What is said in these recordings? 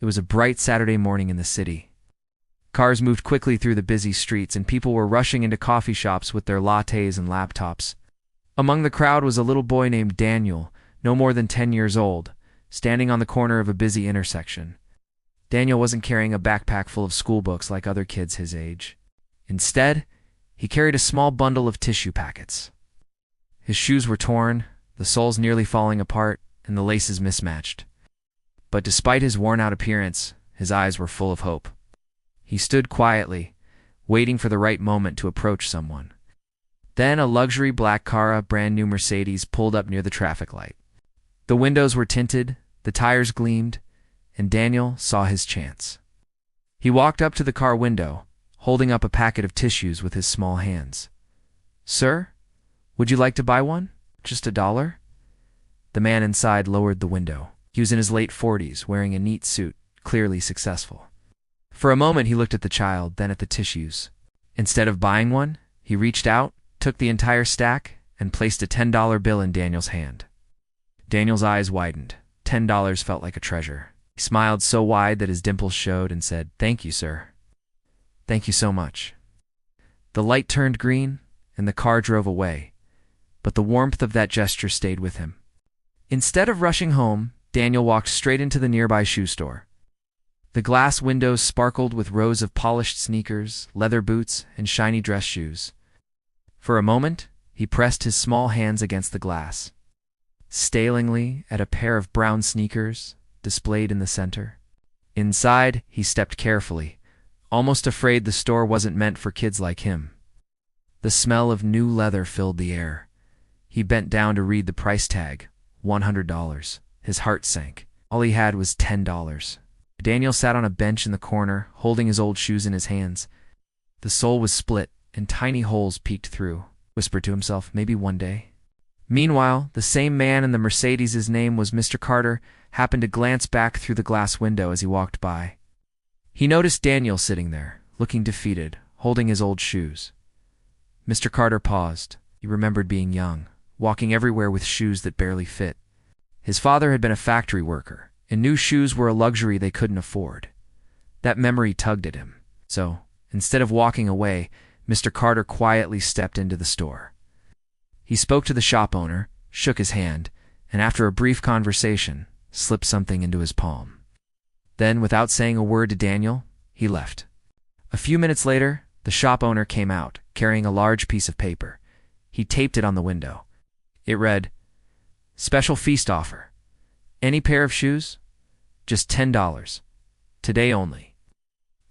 It was a bright Saturday morning in the city. Cars moved quickly through the busy streets, and people were rushing into coffee shops with their lattes and laptops. Among the crowd was a little boy named Daniel, no more than 10 years old, standing on the corner of a busy intersection. Daniel wasn't carrying a backpack full of school books like other kids his age. Instead, he carried a small bundle of tissue packets. His shoes were torn, the soles nearly falling apart, and the laces mismatched. But despite his worn-out appearance, his eyes were full of hope. He stood quietly, waiting for the right moment to approach someone. Then a luxury black car, a brand-new Mercedes, pulled up near the traffic light. The windows were tinted, the tires gleamed, and Daniel saw his chance. He walked up to the car window, holding up a packet of tissues with his small hands. "Sir, would you like to buy one? Just $1?" The man inside lowered the window. He was in his late 40s, wearing a neat suit, clearly successful. For a moment he looked at the child, then at the tissues. Instead of buying one, he reached out, took the entire stack, and placed a $10 bill in Daniel's hand. Daniel's eyes widened. $10 felt like a treasure. He smiled so wide that his dimples showed and said, "Thank you, sir. Thank you so much." The light turned green, and the car drove away, but the warmth of that gesture stayed with him. Instead of rushing home, Daniel walked straight into the nearby shoe store. The glass windows sparkled with rows of polished sneakers, leather boots, and shiny dress shoes. For a moment, he pressed his small hands against the glass, stalingly at a pair of brown sneakers displayed in the center. Inside, he stepped carefully, almost afraid the store wasn't meant for kids like him. The smell of new leather filled the air. He bent down to read the price tag, $100. His heart sank. All he had was $10. Daniel sat on a bench in the corner, holding his old shoes in his hands. The sole was split, and tiny holes peeked through. Whispered to himself, maybe one day. Meanwhile, the same man in the Mercedes, his name was Mr. Carter, happened to glance back through the glass window as he walked by. He noticed Daniel sitting there, looking defeated, holding his old shoes. Mr. Carter paused. He remembered being young, walking everywhere with shoes that barely fit. His father had been a factory worker, and new shoes were a luxury they couldn't afford. That memory tugged at him. So, instead of walking away, Mr. Carter quietly stepped into the store. He spoke to the shop owner, shook his hand, and after a brief conversation, slipped something into his palm. Then, without saying a word to Daniel, he left. A few minutes later, the shop owner came out, carrying a large piece of paper. He taped it on the window. It read, "Special feast offer. Any pair of shoes? Just $10. Today only."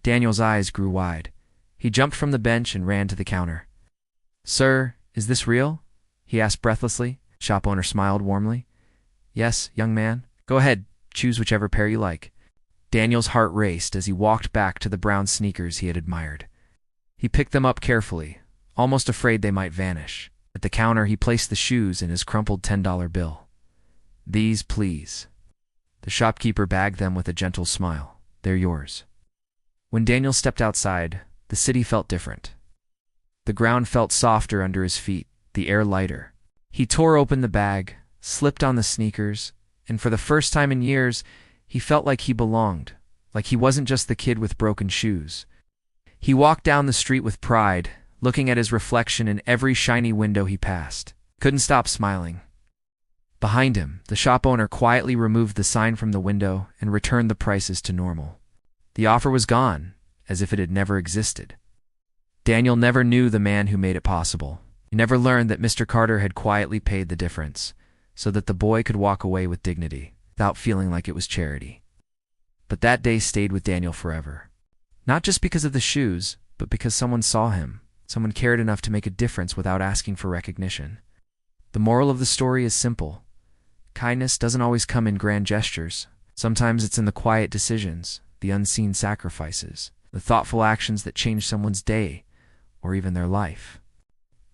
Daniel's eyes grew wide. He jumped from the bench and ran to the counter. "Sir, is this real?" he asked breathlessly. Shop owner smiled warmly. "Yes, young man. Go ahead, choose whichever pair you like." Daniel's heart raced as he walked back to the brown sneakers he had admired. He picked them up carefully, almost afraid they might vanish. At the counter, he placed the shoes in his crumpled $10 bill. "These, please." The shopkeeper bagged them with a gentle smile. "They're yours." When Daniel stepped outside, the city felt different. The ground felt softer under his feet, the air lighter. He tore open the bag, slipped on the sneakers, and for the first time in years, he felt like he belonged, like he wasn't just the kid with broken shoes. He walked down the street with pride, looking at his reflection in every shiny window he passed. Couldn't stop smiling. Behind him, the shop owner quietly removed the sign from the window and returned the prices to normal. The offer was gone, as if it had never existed. Daniel never knew the man who made it possible. He never learned that Mr. Carter had quietly paid the difference, so that the boy could walk away with dignity, without feeling like it was charity. But that day stayed with Daniel forever. Not just because of the shoes, but because someone saw him. Someone cared enough to make a difference without asking for recognition. The moral of the story is simple. Kindness doesn't always come in grand gestures. Sometimes it's in the quiet decisions, the unseen sacrifices, the thoughtful actions that change someone's day, or even their life.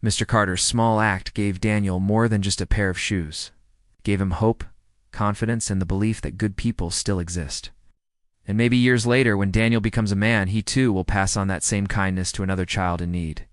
Mr. Carter's small act gave Daniel more than just a pair of shoes. It gave him hope, confidence, and the belief that good people still exist. And maybe years later, when Daniel becomes a man, he too will pass on that same kindness to another child in need.